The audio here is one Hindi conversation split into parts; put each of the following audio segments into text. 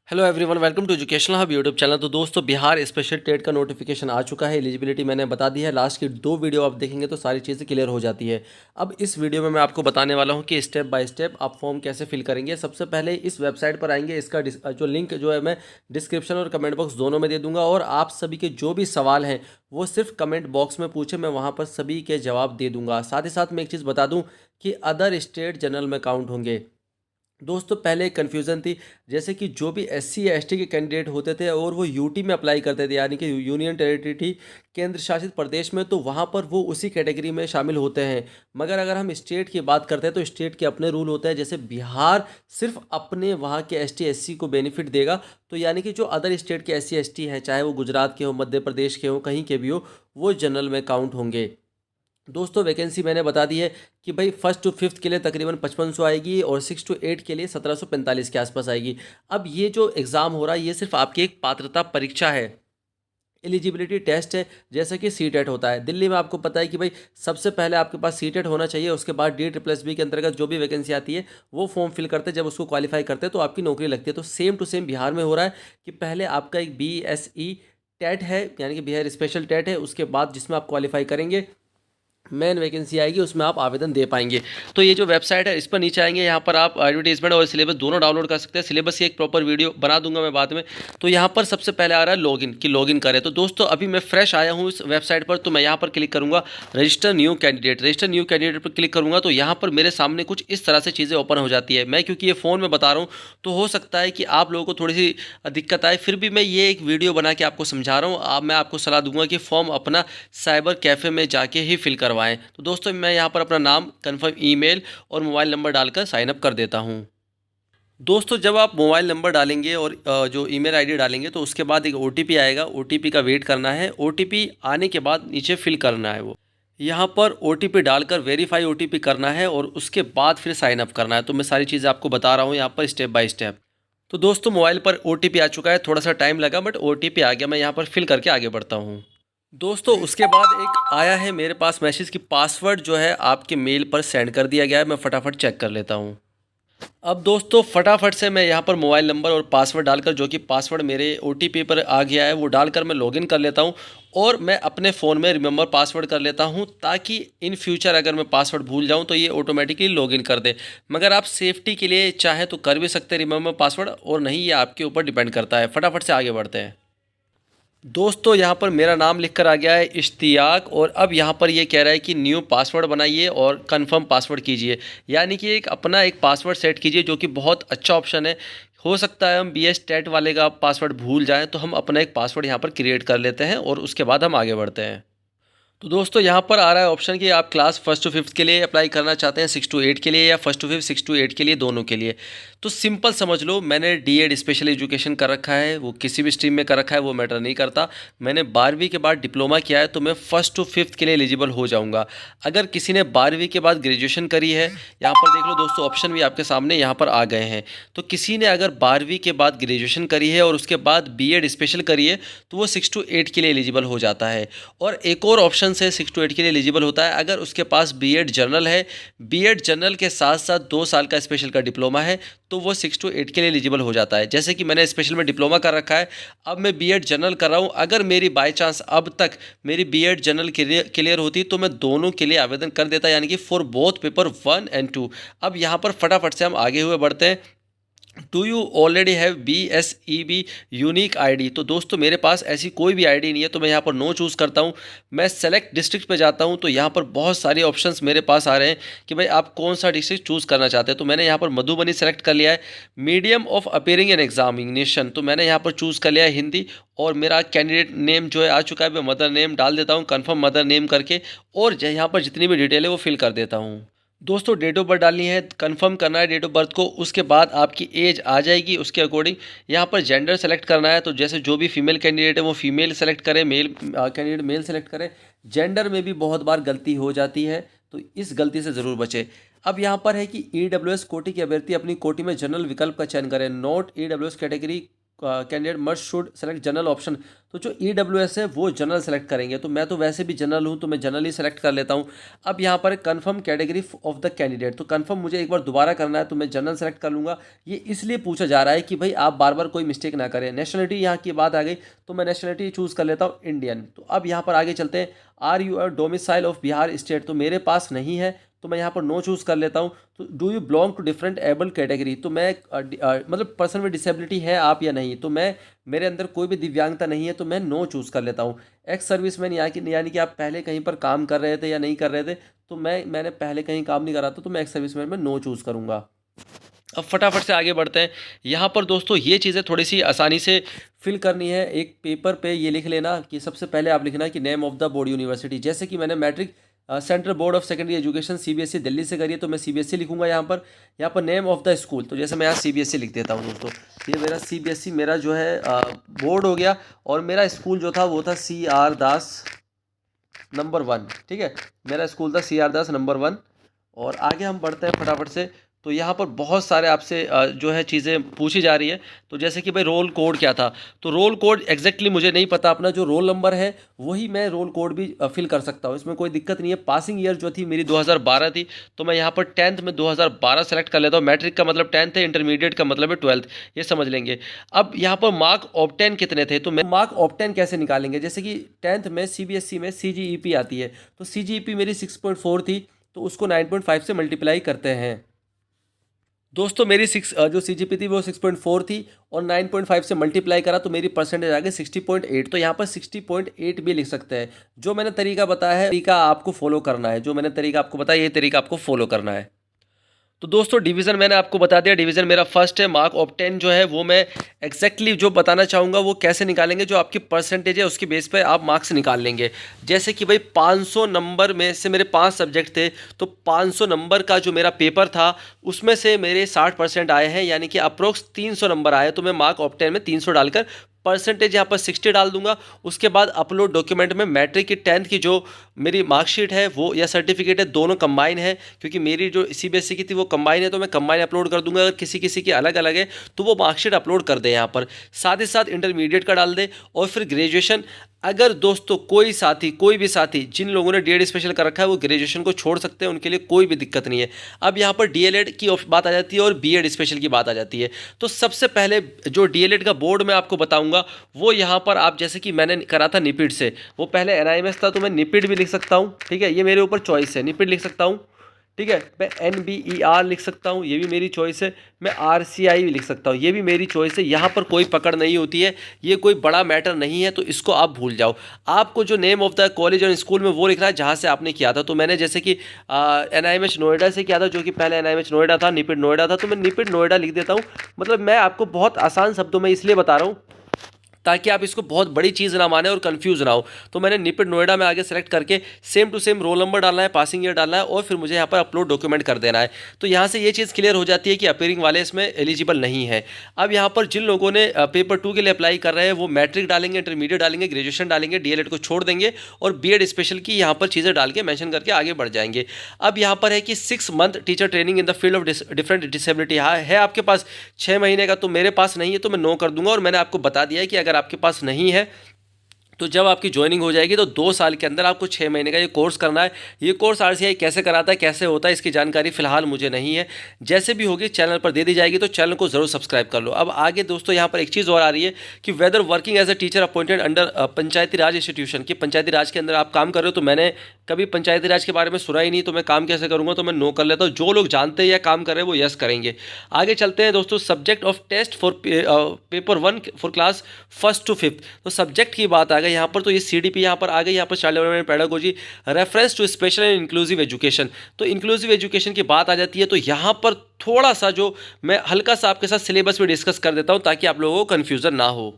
Hello everyone, welcome to educational hub YouTube channel. तो दोस्तों, बिहार स्पेशल टेट का नोटिफिकेशन आ चुका है। एलिजिबिलिटी मैंने बता दी है। लास्ट की 2 वीडियो आप देखेंगे तो सारी चीज़ें क्लियर हो जाती है। अब इस वीडियो में मैं आपको बताने वाला हूं कि स्टेप बाय स्टेप आप फॉर्म कैसे फिल करेंगे। सबसे पहले इस वेबसाइट पर आएंगे। इसका जो लिंक जो है मैं डिस्क्रिप्शन और कमेंट बॉक्स दोनों में दे दूंगा। और आप सभी के जो भी सवाल हैं वो सिर्फ कमेंट बॉक्स में पूछे, मैं वहाँ पर सभी के जवाब दे दूंगा। साथ ही साथ मैं एक चीज़ बता दूँ कि अदर स्टेट जनरल में काउंट होंगे। दोस्तों, पहले एक कन्फ्यूज़न थी, जैसे कि जो भी एससी या एसटी के कैंडिडेट होते थे और वो यूटी में अप्लाई करते थे, यानी कि यूनियन टेरिटरी, केंद्र शासित प्रदेश में, तो वहाँ पर वो उसी कैटेगरी में शामिल होते हैं। मगर अगर हम स्टेट की बात करते हैं तो स्टेट के अपने रूल होते हैं। जैसे बिहार सिर्फ अपने वहाँ के एसटी एससी को बेनिफिट देगा। तो यानी कि जो अदर स्टेट के एससी एसटी हैं, चाहे वो गुजरात के हो, मध्य प्रदेश के हो, कहीं के भी हो, वो जनरल में काउंट होंगे। दोस्तों, वैकेंसी मैंने बता दी है कि भाई फर्स्ट टू फिफ्थ के लिए तकरीबन 5500 आएगी और 6 to 8 के लिए 1745 के आसपास आएगी। अब ये जो एग्ज़ाम हो रहा है ये सिर्फ आपकी एक पात्रता परीक्षा है, एलिजिबिलिटी टेस्ट है। जैसा कि सी टेट होता है दिल्ली में, आपको पता है कि भाई सबसे पहले आपके पास सी टेट होना चाहिए। उसके बाद D++B के अंतर्गत जो भी वैकेंसी आती है वो फॉर्म फिल करते हैं। जब उसको क्वालिफाई करते हैं तो आपकी नौकरी लगती है। तो सेम टू सेम बिहार में हो रहा है कि पहले आपका एक BSE टेट है, यानी कि बिहार स्पेशल टेट है। उसके बाद जिसमें आप क्वालिफाई करेंगे मेन वैकेंसी आएगी, उसमें आप आवेदन दे पाएंगे। तो ये जो वेबसाइट है इस पर नीचे आएंगे, यहाँ पर आप एडवर्टीजमेंट और सिलेबस दोनों डाउनलोड कर सकते हैं। सिलेबस की एक प्रॉपर वीडियो बना दूंगा मैं बाद में। तो यहाँ पर सबसे पहले आ रहा है लॉगिन, कि लॉगिन करें। तो दोस्तों, अभी मैं फ्रेश आया हूँ इस वेबसाइट पर, तो मैं यहाँ पर क्लिक करूँगा register new candidate. Register new candidate पर क्लिक करूँगा तो यहाँ पर मेरे सामने कुछ इस तरह से चीज़ें ओपन हो जाती है। मैं क्योंकि ये फ़ोन में बता रहा हूँ तो हो सकता है कि आप लोगों को थोड़ी सी दिक्कत आए, फिर भी मैं ये एक वीडियो बना के आपको समझा रहा हूँ। मैं आपको सलाह दूंगा कि फॉर्म अपना साइबर कैफ़े में जाके ही फिल करवाएं। तो दोस्तों, मैं यहाँ पर अपना नाम, कंफर्म ईमेल और मोबाइल नंबर डालकर साइन अप कर देता हूँ। दोस्तों, जब आप मोबाइल नंबर डालेंगे और जो ईमेल आईडी डालेंगे तो उसके बाद एक ओटीपी आएगा। ओटीपी का वेट करना है। ओटीपी आने के बाद नीचे फिल करना है वो। यहाँ पर ओटीपी डालकर वेरीफाई ओटीपी करना है और उसके बाद फिर साइन अप करना है। तो मैं सारी चीज़ें आपको बता रहा हूँ यहाँ पर स्टेप बाय स्टेप। तो दोस्तों, मोबाइल पर ओटीपी आ चुका है। थोड़ा सा टाइम लगा बट ओटीपी आ गया। मैं यहाँ पर फिल करके आगे बढ़ता हूँ। दोस्तों, उसके बाद एक आया है मेरे पास मैसेज कि पासवर्ड जो है आपके मेल पर सेंड कर दिया गया है। मैं फटाफट चेक कर लेता हूँ। अब दोस्तों, फटाफट से मैं यहाँ पर मोबाइल नंबर और पासवर्ड डालकर, जो कि पासवर्ड मेरे ओटीपी पर आ गया है, वो डालकर मैं लॉगिन कर लेता हूँ। और मैं अपने फ़ोन में रिमेंबर पासवर्ड कर लेता हूँ, ताकि इन फ्यूचर अगर मैं पासवर्ड भूल जाऊँ तो ये ऑटोमेटिकली लॉगिन कर दे। मगर आप सेफ्टी के लिए चाहे तो कर भी सकते हैं रिमेंबर पासवर्ड, और नहीं, ये आपके ऊपर डिपेंड करता है। फटाफट से आगे बढ़ते हैं। दोस्तों, यहाँ पर मेरा नाम लिखकर आ गया है इश्तियाक, और अब यहाँ पर ये कह रहा है कि न्यू पासवर्ड बनाइए और कंफर्म पासवर्ड कीजिए। यानी कि एक अपना एक पासवर्ड सेट कीजिए, जो कि बहुत अच्छा ऑप्शन है। हो सकता है हम BS टेट वाले का पासवर्ड भूल जाएं, तो हम अपना एक पासवर्ड यहाँ पर क्रिएट कर लेते हैं और उसके बाद हम आगे बढ़ते हैं। तो दोस्तों, यहाँ पर आ रहा है ऑप्शन कि आप क्लास फर्स्ट टू फिफ्थ के लिए अप्लाई करना चाहते हैं, 6 to 8 के लिए, या फर्स्ट टू फिफ्थ 6 to 8 के लिए, दोनों के लिए। तो सिंपल समझ लो, मैंने D.Ed स्पेशल एजुकेशन कर रखा है। वो किसी भी स्ट्रीम में कर रखा है, वो मैटर नहीं करता। मैंने 12वीं के बाद डिप्लोमा किया है, तो मैं फर्स्ट टू फिफ्थ के लिए एलिजिबल हो जाऊँगा। अगर किसी ने 12वीं के बाद ग्रेजुएशन करी है, यहाँ पर देख लो दोस्तों, ऑप्शन भी आपके सामने यहाँ पर आ गए हैं। तो किसी ने अगर 12वीं के बाद ग्रेजुएशन करी है और उसके बाद B.Ed स्पेशल करी है, तो वो 6 to 8 के लिए एलिजिबल हो जाता है। और एक और ऑप्शन से 6 to 8 के लिए एलिजिबल होता है, अगर उसके पास B.Ed जनरल है, B.Ed जनरल के साथ साथ 2 साल का स्पेशल का डिप्लोमा है, तो वो 6 to 8 के लिए एलिजिबल हो जाता है। जैसे कि मैंने स्पेशल में डिप्लोमा कर रखा है, अब मैं B.Ed जनरल कर रहा हूँ। अगर मेरी बाय चांस अब तक मेरी B.Ed जनरल क्लियर होती तो मैं दोनों के लिए आवेदन कर देता, यानी कि फॉर बोथ पेपर 1 and 2। अब यहाँ पर फटाफट से हम आगे हुए बढ़ते हैं। Do you already have BSEB unique ID? तो दोस्तों, मेरे पास ऐसी कोई भी आईडी नहीं है, तो मैं यहाँ पर नो चूज़ करता हूँ। मैं सेलेक्ट डिस्ट्रिक्ट पे जाता हूँ, तो यहाँ पर बहुत सारे ऑप्शंस मेरे पास आ रहे हैं कि भाई आप कौन सा डिस्ट्रिक्ट चूज़ करना चाहते हैं। तो मैंने यहाँ पर मधुबनी सेलेक्ट कर लिया है। Medium of appearing in examination, तो मैंने यहाँ पर चूज़ कर लिया है हिंदी। और मेरा कैंडिडेट नेम जो है आ चुका है, मैं मदर नेम डाल देता हूँ, कन्फर्म मदर नेम करके, और यहाँ पर जितनी भी डिटेल है वो फिल कर देता हूँ। दोस्तों, डेट ऑफ बर्थ डालनी है, कंफर्म करना है डेट ऑफ बर्थ को। उसके बाद आपकी एज आ जाएगी, उसके अकॉर्डिंग यहाँ पर जेंडर सेलेक्ट करना है। तो जैसे जो भी फीमेल कैंडिडेट है वो फीमेल सेलेक्ट करें, मेल कैंडिडेट मेल सेलेक्ट करें। जेंडर में भी बहुत बार गलती हो जाती है, तो इस गलती से ज़रूर बचें। अब यहाँ पर है कि EWS कोटि के अभ्यर्थी अपनी कोटि में जनरल विकल्प का चयन करें। Not EWS category candidate must should select general option. तो जो EWS है वो जनरल सेलेक्ट करेंगे, तो मैं तो वैसे भी जनरल हूँ तो मैं जनरल ही सेलेक्ट कर लेता हूँ। अब यहाँ पर confirm category of the candidate, तो कन्फर्म मुझे एक बार दोबारा करना है तो मैं जनरल सेलेक्ट कर लूँगा। ये इसलिए पूछा जा रहा है कि भाई आप बार बार कोई मिस्टेक ना करें। नेशनलिटी यहाँ की बात आ गई तो मैं नेशनलिटी चूज़ कर लेता हूँ इंडियन। तो अब यहाँ पर आगे चलते हैं। Are you a domicile of Bihar state, तो मेरे पास नहीं है तो मैं यहाँ पर नो चूज़ कर लेता हूँ। तो do you belong to different able category, तो मैं मतलब पर्सन विद डिसेबिलिटी है आप या नहीं, तो मैं मेरे अंदर कोई भी दिव्यांगता नहीं है तो मैं नो चूज़ कर लेता हूँ। एक्स सर्विसमैन यानी कि आप पहले कहीं पर काम कर रहे थे या नहीं कर रहे थे, तो मैंने पहले कहीं काम नहीं करा था तो मैं एक्स सर्विसमैन में नो चूज़ करूँगा। अब फटाफट से आगे बढ़ते हैं। यहाँ पर दोस्तों ये चीज़ें थोड़ी सी आसानी से फिल करनी है। एक पेपर पे ये लिख लेना कि सबसे पहले आप लिखना कि name of the board university. जैसे कि मैंने matric central board of secondary education CBSE Delhi से करी है तो मैं CBSE लिखूंगा यहाँ पर नेम ऑफ द स्कूल, तो जैसे मैं यहाँ CBSE लिख देता हूँ दोस्तों। ये मेरा CBSE मेरा जो है बोर्ड हो गया, और मेरा स्कूल जो था वो था CR दास नंबर 1। ठीक है, मेरा स्कूल था CR दास नंबर 1। और आगे हम बढ़ते हैं फटाफट से। तो यहाँ पर बहुत सारे आपसे जो है चीज़ें पूछी जा रही है। तो जैसे कि भाई रोल कोड क्या था, तो रोल कोड एग्जैक्टली मुझे नहीं पता, अपना जो रोल नंबर है वही मैं रोल कोड भी फिल कर सकता हूँ, इसमें कोई दिक्कत नहीं है। पासिंग ईयर जो थी मेरी 2012 थी, तो मैं यहाँ पर 10th में 2012 सेलेक्ट कर लेता हूँ। मैट्रिक का मतलब 10th है, इंटरमीडिएट का मतलब है 12th, ये समझ लेंगे। अब यहाँ पर मार्क ऑब्टेन कितने थे, तो मैं मार्क ऑब्टेन कैसे निकालेंगे, जैसे कि 10th में CBSE में CGEP आती है, तो CGEP मेरी 6.4 थी, तो उसको 9.5 से मल्टीप्लाई करते हैं। दोस्तों मेरी जो CGP थी वो 6.4 थी, और 9.5 से मल्टीप्लाई करा तो मेरी परसेंटेज आ गई 60.8। तो यहाँ पर 60.8 भी लिख सकते हैं। जो मैंने तरीका बताया है, तरीका आपको फॉलो करना है, जो मैंने तरीका आपको बताया ये तरीका आपको फॉलो करना है। तो दोस्तों डिवीज़न मैंने आपको बता दिया, डिवीज़न मेरा फर्स्ट है। मार्क ऑब्टेन जो है वो मैं एग्जैक्टली जो बताना चाहूँगा वो कैसे निकालेंगे, जो आपकी परसेंटेज है उसके बेस पे आप मार्क्स निकाल लेंगे। जैसे कि भाई 500 नंबर में से मेरे 5 सब्जेक्ट थे, तो 500 नंबर का जो मेरा पेपर था उसमें से मेरे 60% आए हैं, यानी कि अप्रोक्स 300 नंबर आए, तो मैं मार्क ऑब्टेन में 300 डालकर परसेंटेज यहाँ पर 60 डाल दूंगा। उसके बाद अपलोड डॉक्यूमेंट में मैट्रिक की 10th की जो मेरी मार्कशीट है वो या सर्टिफिकेट है, दोनों कंबाइन है, क्योंकि मेरी जो CBSE की थी वो कंबाइन है, तो मैं कंबाइन अपलोड कर दूंगा। अगर किसी किसी की अलग अलग है तो वो मार्कशीट अपलोड कर दे यहाँ पर, साथ ही साथ इंटरमीडिएट का डाल दे, और फिर ग्रेजुएशन। अगर दोस्तों कोई भी साथी जिन लोगों ने DED स्पेशल कर रखा है वो ग्रेजुएशन को छोड़ सकते हैं, उनके लिए कोई भी दिक्कत नहीं है। अब यहाँ पर DLED की बात आ जाती है और BEd स्पेशल की बात आ जाती है। तो सबसे पहले जो DLED का बोर्ड मैं आपको बताऊंगा वो यहाँ पर आप, जैसे कि मैंने करा था निपिड से, वो पहले NIMS था तो मैं निपिड भी लिख सकता हूँ। ठीक है, ये मेरे ऊपर चॉइस है, निपिड लिख सकता हूँ। ठीक है, मैं NBER लिख सकता हूँ, ये भी मेरी चॉइस है। मैं RCI भी लिख सकता हूँ, ये भी मेरी चॉइस है। यहाँ पर कोई पकड़ नहीं होती है, ये कोई बड़ा मैटर नहीं है, तो इसको आप भूल जाओ। आपको जो नेम ऑफ द कॉलेज और स्कूल में वो लिखना है जहाँ से आपने किया था। तो मैंने जैसे कि NIMH नोएडा से किया था, जो कि पहले NIMH नोएडा था, निपिड नोएडा था, तो मैं निपिड नोएडा लिख देता हूँ। मतलब मैं आपको बहुत आसान शब्दों में इसलिए बता रहा हूँ ताकि आप इसको बहुत बड़ी चीज़ ना माने और कंफ्यूज ना हो। तो मैंने निपिड नोएडा में आगे सेलेक्ट करके same to same roll number डालना है, पासिंग ईयर डालना है, और फिर मुझे यहाँ पर अपलोड डॉक्यूमेंट कर देना है। तो यहाँ से ये चीज़ क्लियर हो जाती है कि अपीयरिंग वाले इसमें एलिजिबल नहीं है। अब यहाँ पर जिन लोगों ने पेपर 2 के लिए अप्लाई कर रहे हैं वो मैट्रिक डालेंगे, इंटरमीडिएट डालेंगे, ग्रेजुएशन डालेंगे, DLED को छोड़ देंगे, और BEd स्पेशल की यहाँ पर चीज़ें डाल के मैंशन करके आगे बढ़ जाएंगे। अब यहाँ पर है कि 6 month teacher training in the field of different disability है आपके पास 6 महीने का, तो मेरे पास नहीं है तो मैं नो कर दूंगा। और मैंने आपको बता दिया है कि अगर आपके पास नहीं है तो जब आपकी ज्वाइनिंग हो जाएगी तो 2 साल के अंदर आपको 6 महीने का ये कोर्स करना है। ये कोर्स RCI कैसे कराता है, कैसे होता है, इसकी जानकारी फिलहाल मुझे नहीं है, जैसे भी होगी चैनल पर दे दी जाएगी, तो चैनल को जरूर सब्सक्राइब कर लो। अब आगे दोस्तों यहाँ पर एक चीज़ और आ रही है कि whether working as a teacher appointed under Panchayati Raj institution, की पंचायती राज के अंदर आप काम कर रहे हो। तो मैंने कभी पंचायती राज के बारे में सुना ही नहीं, तो मैं काम कैसे करूँगा, तो मैं नो कर लेता हूँ। जो लोग जानते हैं या काम कर रहे हैं वो यस करेंगे। आगे चलते हैं दोस्तों, subject of test for paper 1 for class 1st to 5th। तो सब्जेक्ट की बात आ गई यहाँ पर, तो ये CDP यहाँ पर आ गई, यहाँ पर child development pedagogy, reference to special and inclusive education. तो इंक्लूसिव एजुकेशन की बात आ जाती है, तो यहाँ पर थोड़ा सा जो मैं हल्का सा आपके साथ सिलेबस में डिस्कस कर देता हूँ ताकि आप लोगों को कन्फ्यूजन ना हो।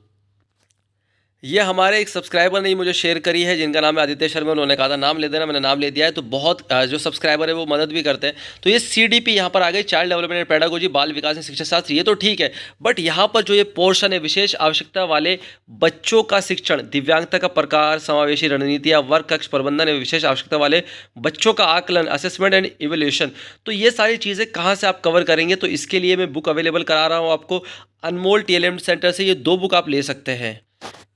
ये हमारे एक सब्सक्राइबर ने ही मुझे शेयर करी है, जिनका नाम है आदित्य शर्मा। उन्होंने कहा था नाम ले देना, मैंने नाम ले दिया है। तो बहुत जो सब्सक्राइबर है वो मदद भी करते हैं। तो ये सीडीपी यहाँ पर आ गई, चाइल्ड डेवलपमेंट एंड पेडागोजी, बाल विकास एवं शिक्षा शास्त्र। ये तो ठीक है, बट यहाँ पर जो ये पोर्शन है, विशेष आवश्यकता वाले बच्चों का शिक्षण, दिव्यांगता का प्रकार, समावेशी रणनीतियाँ, वर्ग कक्ष प्रबंधन एवं विशेष आवश्यकता वाले बच्चों का आकलन, असेसमेंट एंड इवेल्यूशन। तो ये सारी चीज़ें कहाँ से आप कवर करेंगे? तो इसके लिए मैं बुक अवेलेबल करा रहा हूँ आपको अनमोल टीएलएम सेंटर से। ये 2 बुक आप ले सकते हैं।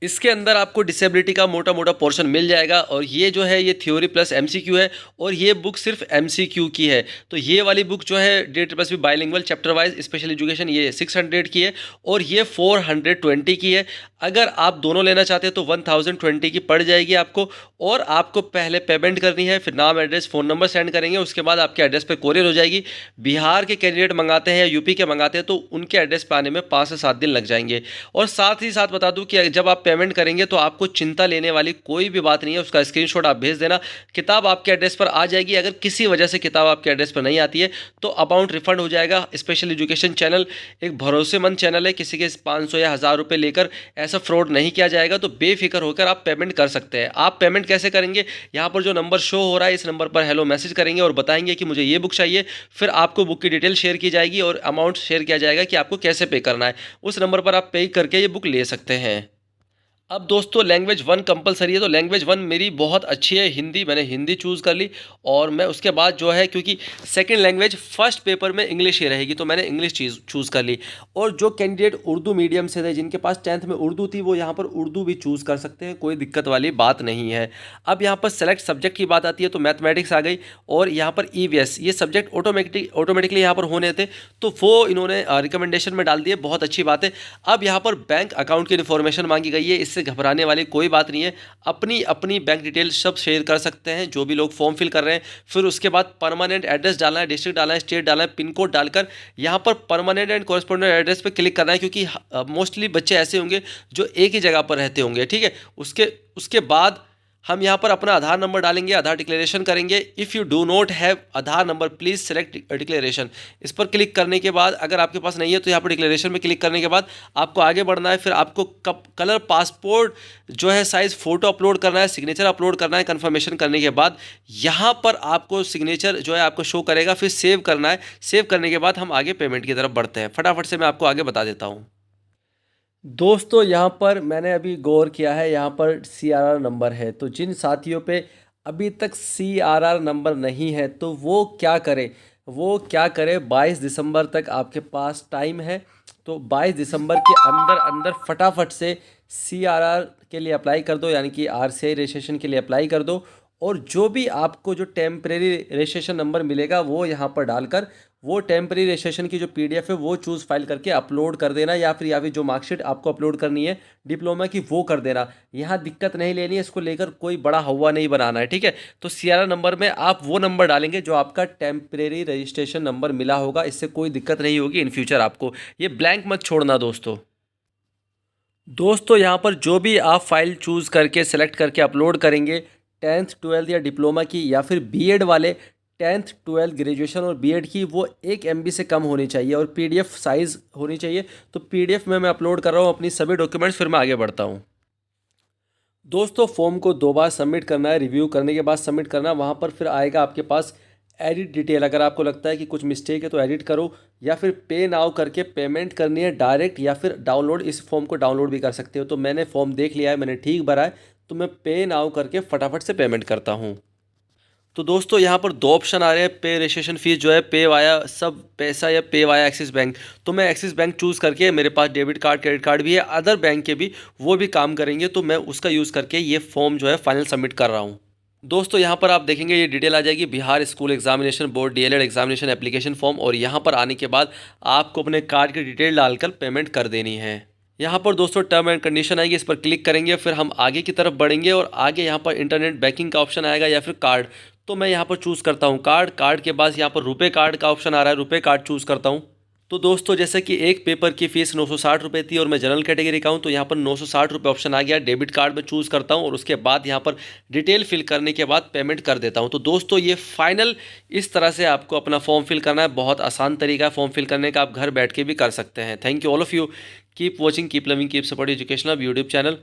इसके अंदर आपको डिसेबिलिटी का मोटा मोटा पोर्शन मिल जाएगा, और ये जो है ये थ्योरी प्लस एमसीक्यू है, और ये बुक सिर्फ एमसीक्यू की है। तो ये वाली बुक जो है DSSB bilingual chapter wise special education, ये 600 की है, और ये 420 की है। अगर आप दोनों लेना चाहते हैं तो 1020 की पड़ जाएगी आपको, और आपको पहले पेमेंट करनी है, फिर नाम, एड्रेस, फ़ोन नंबर सेंड करेंगे, उसके बाद आपके एड्रेस पे कोरियर हो जाएगी। बिहार के कैंडिडेट मंगाते हैं या यूपी के मंगाते हैं तो उनके एड्रेस पे आने में 5 से 7 दिन लग जाएंगे। और साथ ही साथ बता दूं कि जब आप पेमेंट करेंगे तो आपको चिंता लेने वाली कोई भी बात नहीं है, उसका स्क्रीनशॉट आप भेज देना, किताब आपके एड्रेस पर आ जाएगी। अगर किसी वजह से किताब आपके एड्रेस पर नहीं आती है तो अमाउंट रिफंड हो जाएगा। स्पेशल एजुकेशन चैनल एक भरोसेमंद चैनल है, किसी के 500 या 1000 रुपये लेकर ऐसा फ्रॉड नहीं किया जाएगा। तो बेफिक्र होकर आप पेमेंट कर सकते हैं। आप पेमेंट कैसे करेंगे? यहाँ पर जो नंबर शो हो रहा है, इस नंबर पर हेलो मैसेज करेंगे और बताएंगे कि मुझे ये बुक चाहिए, फिर आपको बुक की डिटेल शेयर की जाएगी और अमाउंट शेयर किया जाएगा कि आपको कैसे पे करना है। उस नंबर पर आप पे करके ये बुक ले सकते हैं। अब दोस्तों लैंग्वेज 1 कंपलसरी है, तो लैंग्वेज 1 मेरी बहुत अच्छी है, हिंदी। मैंने हिंदी चूज़ कर ली, और मैं उसके बाद जो है, क्योंकि सेकंड लैंग्वेज फर्स्ट पेपर में इंग्लिश ही रहेगी, तो मैंने इंग्लिश चीज़ चूज़ कर ली। और जो कैंडिडेट उर्दू मीडियम से थे, जिनके पास 10th में उर्दू थी, वो यहाँ पर उर्दू भी चूज़ कर सकते हैं, कोई दिक्कत वाली बात नहीं है। अब यहाँ पर सेलेक्ट सब्जेक्ट की बात आती है, तो मैथमेटिक्स आ गई, और यहाँ पर ईवीएस, ये सब्जेक्ट ऑटोमेटिकली यहाँ पर होने थे, तो वो इन्होंने रिकमेंडेशन में डाल दिए, बहुत अच्छी बात है। अब यहाँ पर बैंक अकाउंट की इन्फॉर्मेशन मांगी गई है, इससे घबराने वाली कोई बात नहीं है। अपनी अपनी बैंक डिटेल सब शेयर कर सकते हैं जो भी लोग फॉर्म फिल कर रहे हैं। फिर उसके बाद परमानेंट एड्रेस डालना है, डिस्ट्रिक्ट डालना है, स्टेट डालना है, पिन कोड डालकर यहाँ पर परमानेंट एंड कॉरेस्पॉन्डेंट एड्रेस पे क्लिक करना है, क्योंकि मोस्टली बच्चे ऐसे होंगे जो एक ही जगह पर रहते होंगे, ठीक है। उसके बाद हम यहाँ पर अपना आधार नंबर डालेंगे, आधार डिक्लेरेशन करेंगे। If you do not have Aadhaar number please select declaration. इस पर क्लिक करने के बाद अगर आपके पास नहीं है तो यहाँ पर डिक्लेरेशन में क्लिक करने के बाद आपको आगे बढ़ना है। फिर आपको कलर पासपोर्ट जो है साइज़ फ़ोटो अपलोड करना है, सिग्नेचर अपलोड करना है। कन्फर्मेशन करने के बाद यहाँ पर आपको सिग्नेचर जो है आपको शो करेगा, फिर सेव करना है। सेव करने के बाद हम आगे पेमेंट की तरफ बढ़ते हैं। फटाफट से मैं आपको आगे बता देता हूँ। दोस्तों यहाँ पर मैंने अभी गौर किया है, यहाँ पर CRR नंबर है, तो जिन साथियों पे अभी तक CRR नंबर नहीं है तो वो क्या करें? 22 दिसंबर तक आपके पास टाइम है। तो 22 दिसंबर के अंदर अंदर फटाफट से CRR के लिए अप्लाई कर दो, यानी कि RCI रजिस्ट्रेशन के लिए अप्लाई कर दो। और जो भी आपको जो टेम्परेरी रजिस्ट्रेशन नंबर मिलेगा वो यहाँ पर डालकर वो टेम्परेरी रजिस्ट्रेशन की जो PDF है वो चूज़ फाइल करके अपलोड कर देना, या फिर जो मार्कशीट आपको अपलोड करनी है डिप्लोमा की वो कर देना। यहाँ दिक्कत नहीं लेनी है, इसको लेकर कोई बड़ा हवा नहीं बनाना है, ठीक है। तो CRR नंबर में आप वो नंबर डालेंगे जो आपका टेम्परेरी रजिस्ट्रेशन नंबर मिला होगा, इससे कोई दिक्कत नहीं होगी इन फ्यूचर आपको। ये ब्लैंक मत छोड़ना दोस्तों यहाँ पर जो भी आप फाइल चूज़ करके सेलेक्ट करके अपलोड करेंगे, 10th 12th या डिप्लोमा की, या फिर बीएड वाले 10th 12th ग्रेजुएशन और बीएड की, वो 1 MB से कम होनी चाहिए और PDF साइज़ होनी चाहिए। तो PDF में मैं अपलोड कर रहा हूँ अपनी सभी डॉक्यूमेंट्स, फिर मैं आगे बढ़ता हूँ। दोस्तों फॉर्म को 2 बार सबमिट करना है, रिव्यू करने के बाद सबमिट करना। वहाँ पर फिर आएगा आपके पास एडिट डिटेल। अगर आपको लगता है कि कुछ मिस्टेक है तो एडिट करो, या फिर पे नाउ करके पेमेंट करनी है डायरेक्ट, या फिर डाउनलोड, इस फॉर्म को डाउनलोड भी कर सकते हो। तो मैंने फॉर्म देख लिया है, मैंने ठीक भरा है, तो मैं पे नाउ करके फटाफट से पेमेंट करता हूँ। तो दोस्तों यहाँ पर 2 ऑप्शन आ रहे हैं, पे रजिस्ट्रेशन फीस जो है, पे वाया सब पैसा या पे वाया एक्सिस बैंक। तो मैं एक्सिस बैंक चूज़ करके, मेरे पास डेबिट कार्ड क्रेडिट कार्ड भी है, अदर बैंक के भी वो भी काम करेंगे, तो मैं उसका यूज़ करके ये फॉर्म जो है फाइनल सबमिट कर रहा हूँ। दोस्तों यहाँ पर आप देखेंगे ये डिटेल आ जाएगी, Bihar school examination board DLED examination application form, और यहाँ पर आने के बाद आपको अपने कार्ड की डिटेल डालकर पेमेंट कर देनी है। यहाँ पर दोस्तों टर्म एंड कंडीशन आएगी, इस पर क्लिक करेंगे, फिर हम आगे की तरफ बढ़ेंगे, और आगे यहाँ पर इंटरनेट बैंकिंग का ऑप्शन आएगा या फिर कार्ड। तो मैं यहाँ पर चूज़ करता हूँ कार्ड के बाद यहाँ पर रुपए कार्ड का ऑप्शन आ रहा है, रुपए कार्ड चूज़ करता हूँ। तो दोस्तों जैसे कि एक पेपर की फ़ीस 960 रुपये थी और मैं जनरल कैटेगरी का हूँ, तो यहाँ पर 960 रुपये ऑप्शन आ गया। डेबिट कार्ड में चूज़ करता हूँ और उसके बाद यहाँ पर डिटेल फिल करने के बाद पेमेंट कर देता हूँ। तो दोस्तों ये फाइनल इस तरह से आपको अपना फॉर्म फिल करना है। बहुत आसान तरीका है फॉर्म फिल करने का, आप घर बैठ के भी कर सकते हैं। Thank you all of you, keep watching, keep loving, keep support educational YouTube channel.